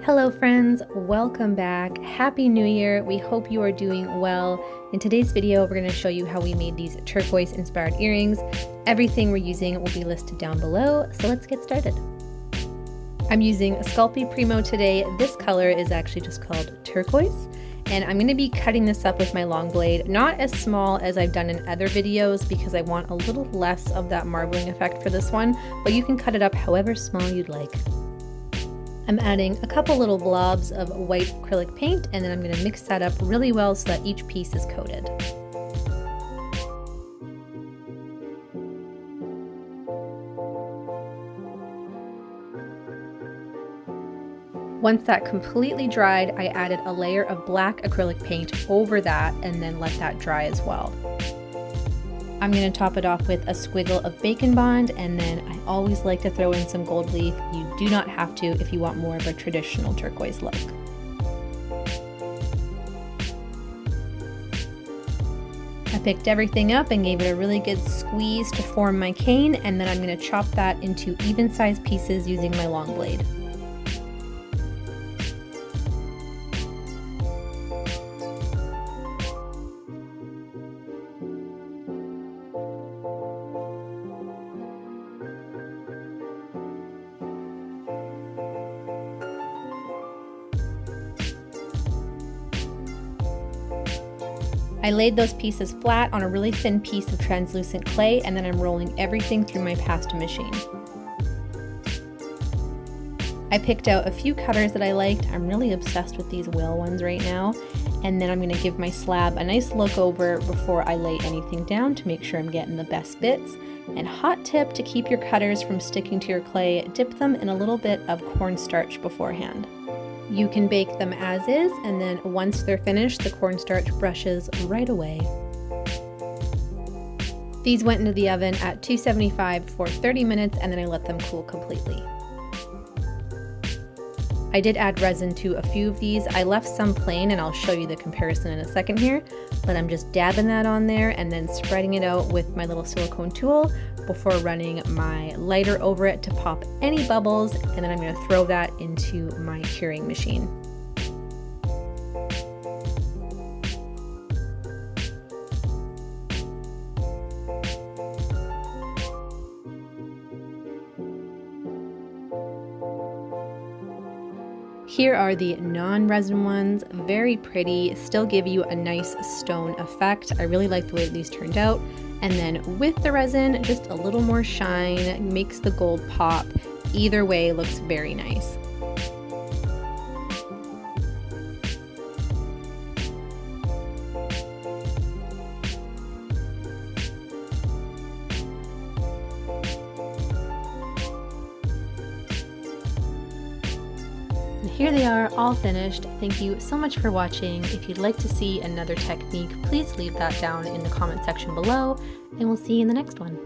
Hello friends, welcome back. Happy New Year. We hope you are doing well. In today's video, we're going to show you how we made these turquoise inspired earrings. Everything we're using will be listed down below, so let's get started. I'm using a Sculpey Premo today. This color is actually just called turquoise, and I'm going to be cutting this up with my long blade, not as small as I've done in other videos because I want a little less of that marbling effect for this one, but you can cut it up however small you'd like. I'm adding a couple little blobs of white acrylic paint, and then I'm going to mix that up really well so that each piece is coated. Once that completely dried, I added a layer of black acrylic paint over that and then let that dry as well. I'm going to top it off with a squiggle of Bacon Bond, and then I always like to throw in some gold leaf. You do not have to if you want more of a traditional turquoise look. I picked everything up and gave it a really good squeeze to form my cane, and then I'm going to chop that into even-sized pieces using my long blade. I laid those pieces flat on a really thin piece of translucent clay, and then I'm rolling everything through my pasta machine. I picked out a few cutters that I liked. I'm really obsessed with these whale ones right now. And then I'm going to give my slab a nice look over before I lay anything down to make sure I'm getting the best bits. And hot tip to keep your cutters from sticking to your clay, dip them in a little bit of cornstarch beforehand. You can bake them as is, and then once they're finished, the cornstarch brushes right away. These went into the oven at 275 for 30 minutes, and then I let them cool completely. I did add resin to a few of these. I left some plain, and I'll show you the comparison in a second here, but I'm just dabbing that on there and then spreading it out with my little silicone tool before running my lighter over it to pop any bubbles, and then I'm going to throw that into my curing machine. Here are the non-resin ones, very pretty, still give you a nice stone effect. I really like the way these turned out. And then with the resin, just a little more shine, makes the gold pop. Either way, looks very nice. Here they are, all finished. Thank you so much for watching. If you'd like to see another technique, please leave that down in the comment section below, and we'll see you in the next one.